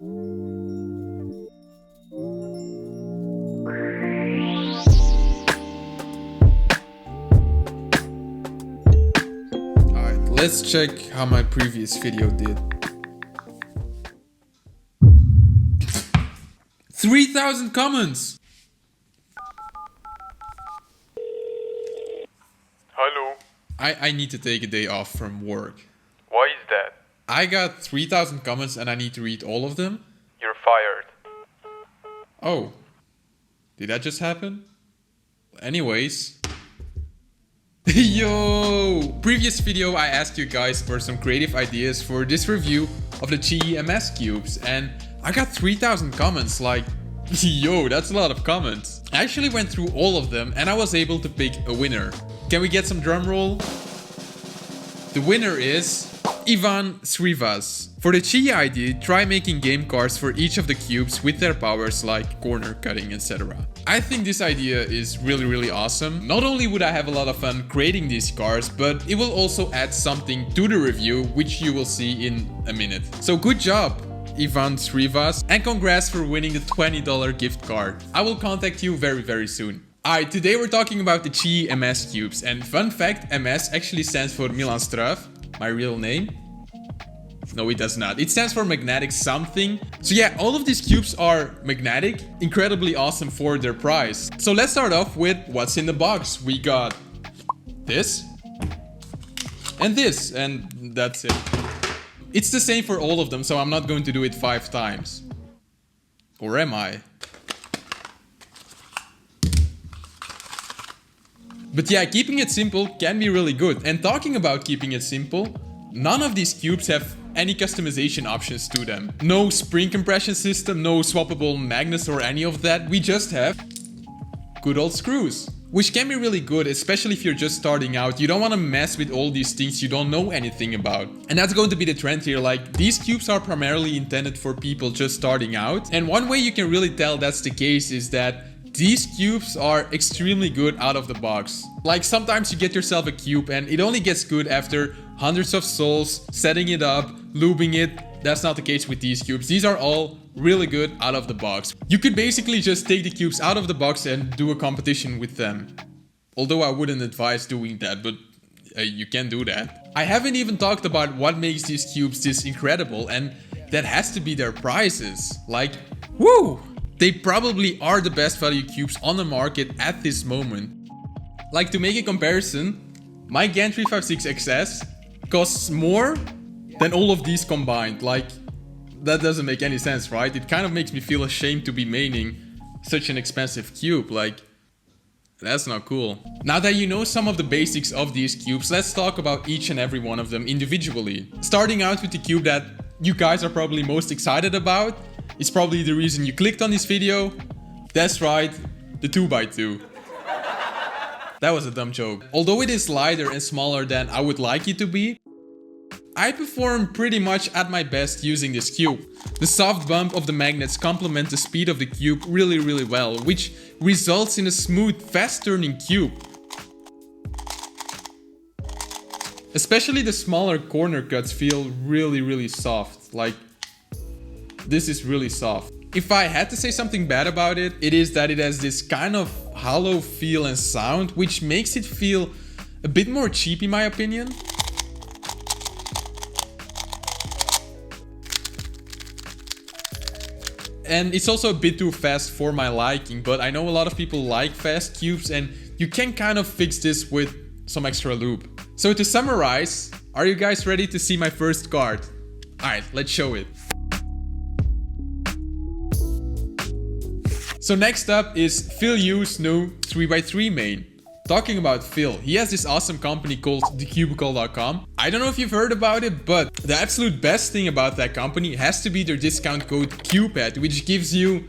Alright, let's check how my previous video did. 3,000 comments! Hello. I need to take a day off from work. Why is that? I got 3,000 comments and I need to read all of them? You're fired. Oh. Did that just happen? Anyways. Yo! Previous video I asked you guys for some creative ideas for this review of the Qiyi MS cubes and I got 3,000 comments, like, yo, that's a lot of comments. I actually went through all of them and I was able to pick a winner. Can we get some drum roll? The winner is Ivan Srivas. For the Qiyi idea, try making game cards for each of the cubes with their powers like corner cutting, etc. I think this idea is really awesome. Not only would I have a lot of fun creating these cards, but it will also add something to the review, which you will see in a minute. So good job, Ivan Srivas, and congrats for winning the $20 gift card. I will contact you very soon. Alright, today we're talking about the Qiyi MS cubes, and fun fact, MS actually stands for Milan Strav, my real name. No, it does not. It stands for magnetic something. So yeah, all of these cubes are magnetic, incredibly awesome for their price. So let's start off with what's in the box. We got this and this, and that's it. It's the same for all of them, so I'm not going to do it 5 times. Or am I? But yeah, keeping it simple can be really good. And talking about keeping it simple, none of these cubes have any customization options to them. No spring compression system, no swappable magnets or any of that. We just have good old screws, which can be really good, especially if you're just starting out. You don't want to mess with all these things you don't know anything about. And that's going to be the trend here. Like, these cubes are primarily intended for people just starting out. And one way you can really tell that's the case is that these cubes are extremely good out of the box. Like, sometimes you get yourself a cube and it only gets good after hundreds of souls, setting it up, lubing it. That's not the case with these cubes. These are all really good out of the box. You could basically just take the cubes out of the box and do a competition with them. Although I wouldn't advise doing that, but you can do that. I haven't even talked about what makes these cubes this incredible, and that has to be their prices. Like, woo! They probably are the best value cubes on the market at this moment. Like, to make a comparison, my GAN 356XS costs more than all of these combined. Like, that doesn't make any sense, right? It kind of makes me feel ashamed to be maining such an expensive cube. Like, that's not cool. Now that you know some of the basics of these cubes, let's talk about each and every one of them individually. Starting out with the cube that you guys are probably most excited about. It's probably the reason you clicked on this video. That's right, the 2x2. That was a dumb joke. Although it is lighter and smaller than I would like it to be, I perform pretty much at my best using this cube. The soft bump of the magnets complement the speed of the cube really well, which results in a smooth, fast-turning cube. Especially the smaller corner cuts feel really soft. Like, this is really soft. If I had to say something bad about it, it is that it has this kind of hollow feel and sound, which makes it feel a bit more cheap in my opinion. And it's also a bit too fast for my liking, but I know a lot of people like fast cubes and you can kind of fix this with some extra lube. So to summarize, are you guys ready to see my first card? Alright, let's show it. So next up is Phil Yu's new 3x3 main. Talking about Phil, he has this awesome company called thecubicle.com. I don't know if you've heard about it, but the absolute best thing about that company has to be their discount code CubeHead, which gives you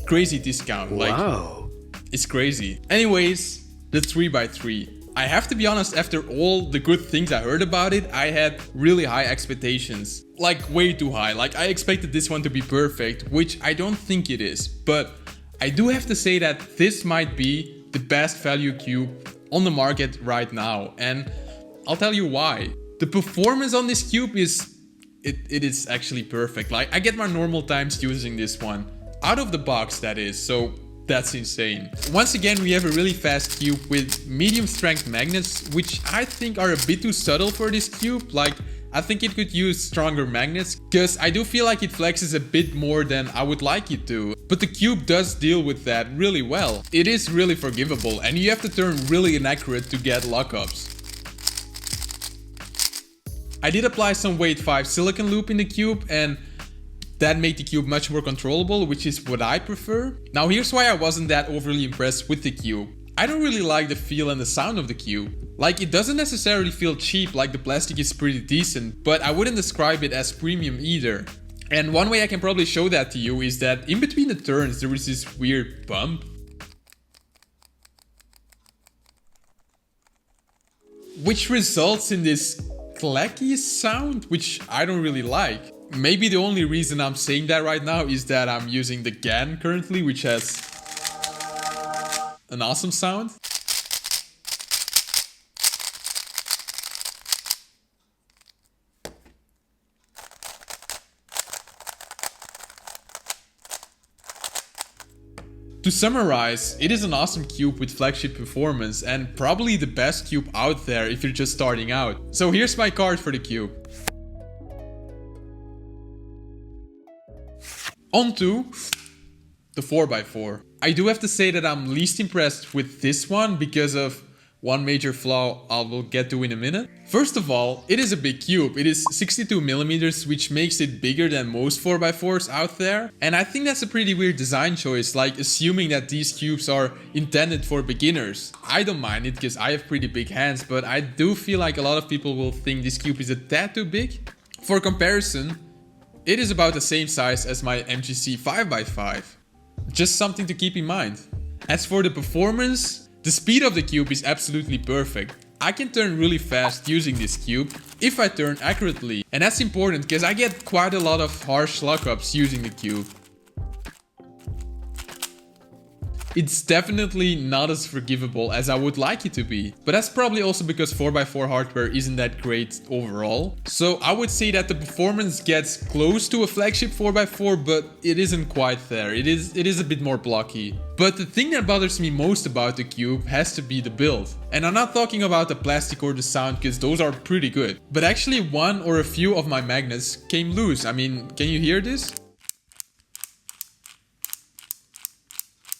crazy discount. Wow. Like, it's crazy. Anyways, the 3x3. I have to be honest, after all the good things I heard about it, I had really high expectations. Like, way too high. Like, I expected this one to be perfect, which I don't think it is. But I do have to say that this might be the best value cube on the market right now. And I'll tell you why. The performance on this cube is it is actually perfect. Like, I get my normal times using this one. Out of the box, that is. So that's insane. Once again, we have a really fast cube with medium strength magnets, which I think are a bit too subtle for this cube. Like, I think it could use stronger magnets, because I do feel like it flexes a bit more than I would like it to. But the cube does deal with that really well. It is really forgivable, and you have to turn really inaccurate to get lockups. I did apply some weight 5 silicon loop in the cube, and that made the cube much more controllable, which is what I prefer. Now here's why I wasn't that overly impressed with the cube. I don't really like the feel and the sound of the cube. Like, it doesn't necessarily feel cheap, like the plastic is pretty decent, but I wouldn't describe it as premium either. And one way I can probably show that to you is that in between the turns there is this weird bump, which results in this clacky sound, which I don't really like. Maybe the only reason I'm saying that right now is that I'm using the GAN currently, which has an awesome sound. To summarize, it is an awesome cube with flagship performance and probably the best cube out there if you're just starting out. So here's my card for the cube. On to the 4x4. I do have to say that I'm least impressed with this one because of one major flaw I will get to in a minute. First of all, it is a big cube. It is 62mm, which makes it bigger than most 4x4s out there. And I think that's a pretty weird design choice, like assuming that these cubes are intended for beginners. I don't mind it because I have pretty big hands, but I do feel like a lot of people will think this cube is a tad too big. For comparison, it is about the same size as my MGC 5x5. Just something to keep in mind. As for the performance, the speed of the cube is absolutely perfect. I can turn really fast using this cube if I turn accurately. And that's important because I get quite a lot of harsh lockups using the cube. It's definitely not as forgivable as I would like it to be. But that's probably also because 4x4 hardware isn't that great overall. So I would say that the performance gets close to a flagship 4x4, but it isn't quite there. It is a bit more blocky. But the thing that bothers me most about the cube has to be the build. And I'm not talking about the plastic or the sound because those are pretty good. But actually one or a few of my magnets came loose. I mean, can you hear this?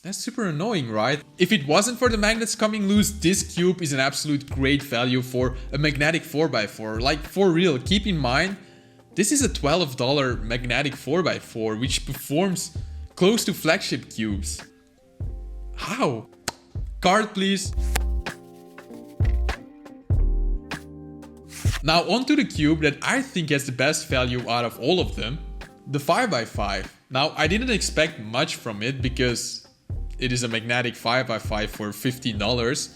That's super annoying, right? If it wasn't for the magnets coming loose, this cube is an absolute great value for a magnetic 4x4. Like, for real, keep in mind, this is a $12 magnetic 4x4, which performs close to flagship cubes. How? Card, please. Now onto the cube that I think has the best value out of all of them, the 5x5. Now, I didn't expect much from it because it is a magnetic 5x5 for $15,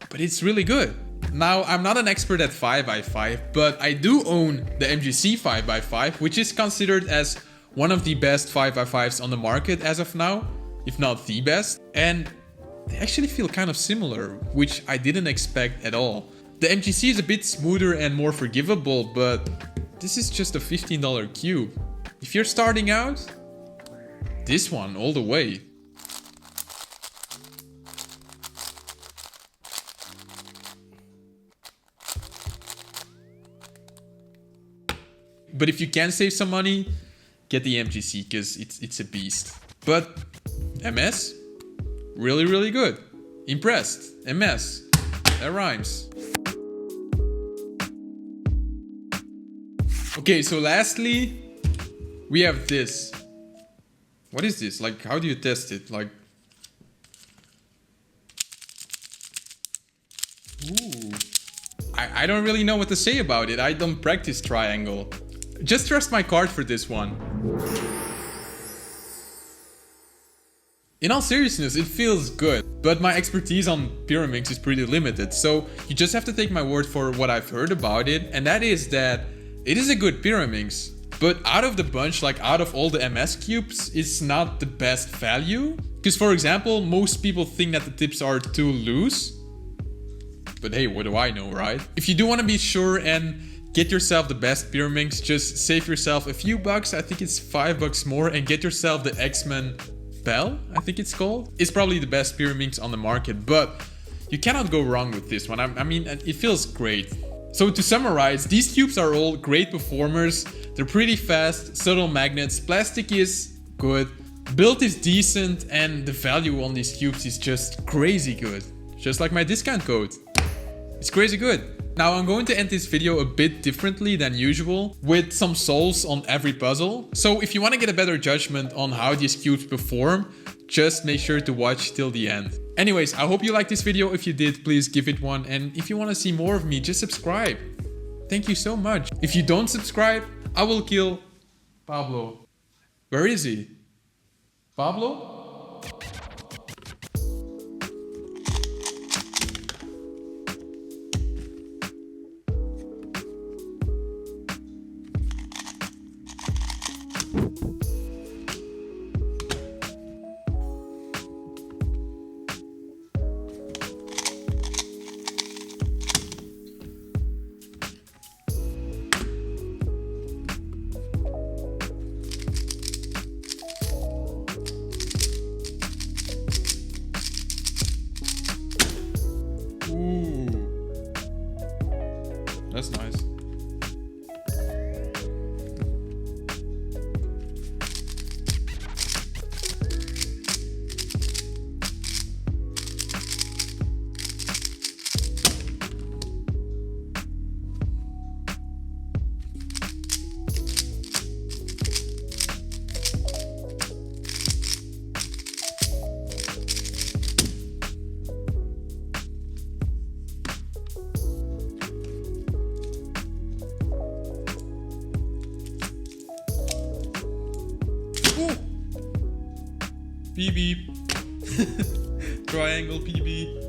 but it's really good. Now, I'm not an expert at 5x5, but I do own the MGC 5x5, which is considered as one of the best 5x5s on the market as of now, if not the best. And they actually feel kind of similar, which I didn't expect at all. The MGC is a bit smoother and more forgivable, but this is just a $15 cube. If you're starting out, this one all the way. But if you can save some money, get the MGC because it's a beast. But MS, really, really good. Impressed. MS, that rhymes. Okay, so lastly, we have this. What is this? Like, how do you test it? Like, ooh. I don't really know what to say about it. I don't practice triangle. Just trust my card for this one. In all seriousness, it feels good, but my expertise on Pyraminx is pretty limited, so you just have to take my word for what I've heard about it, and that is that it is a good Pyraminx, but out of the bunch, like out of all the MS cubes, it's not the best value. Because for example, most people think that the tips are too loose, but hey, what do I know, right? If you do want to be sure and get yourself the best Pyraminx. Just save yourself a few bucks. I think it's $5 more, and get yourself the X-Men Bell, I think it's called. It's probably the best Pyraminx on the market, but you cannot go wrong with this one. I mean, it feels great. So to summarize, these cubes are all great performers. They're pretty fast, subtle magnets, plastic is good, build is decent, and the value on these cubes is just crazy good. Just like my discount code. It's crazy good. Now I'm going to end this video a bit differently than usual, with some solves on every puzzle. So if you want to get a better judgment on how these cubes perform, just make sure to watch till the end. Anyways, I hope you liked this video. If you did, please give it one. And if you want to see more of me, just subscribe. Thank you so much. If you don't subscribe, I will kill Pablo. Where is he? Pablo? That's nice. PB. Triangle PB.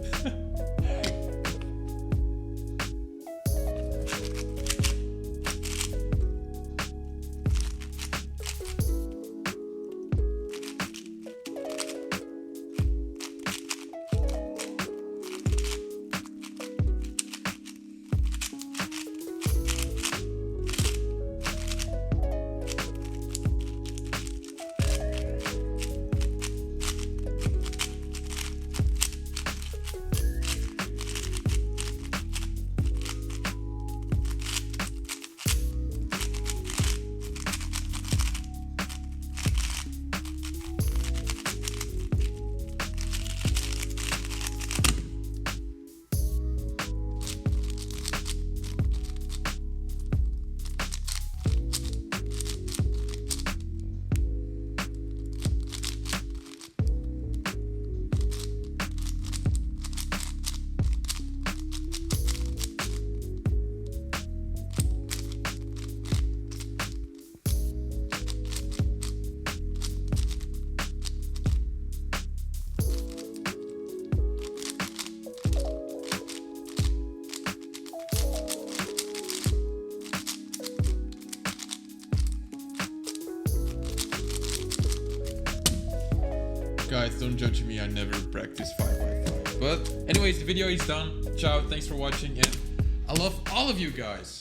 Guys, don't judge me, I never practice 5x5. But anyways, the video is done. Ciao, thanks for watching, and I love all of you guys.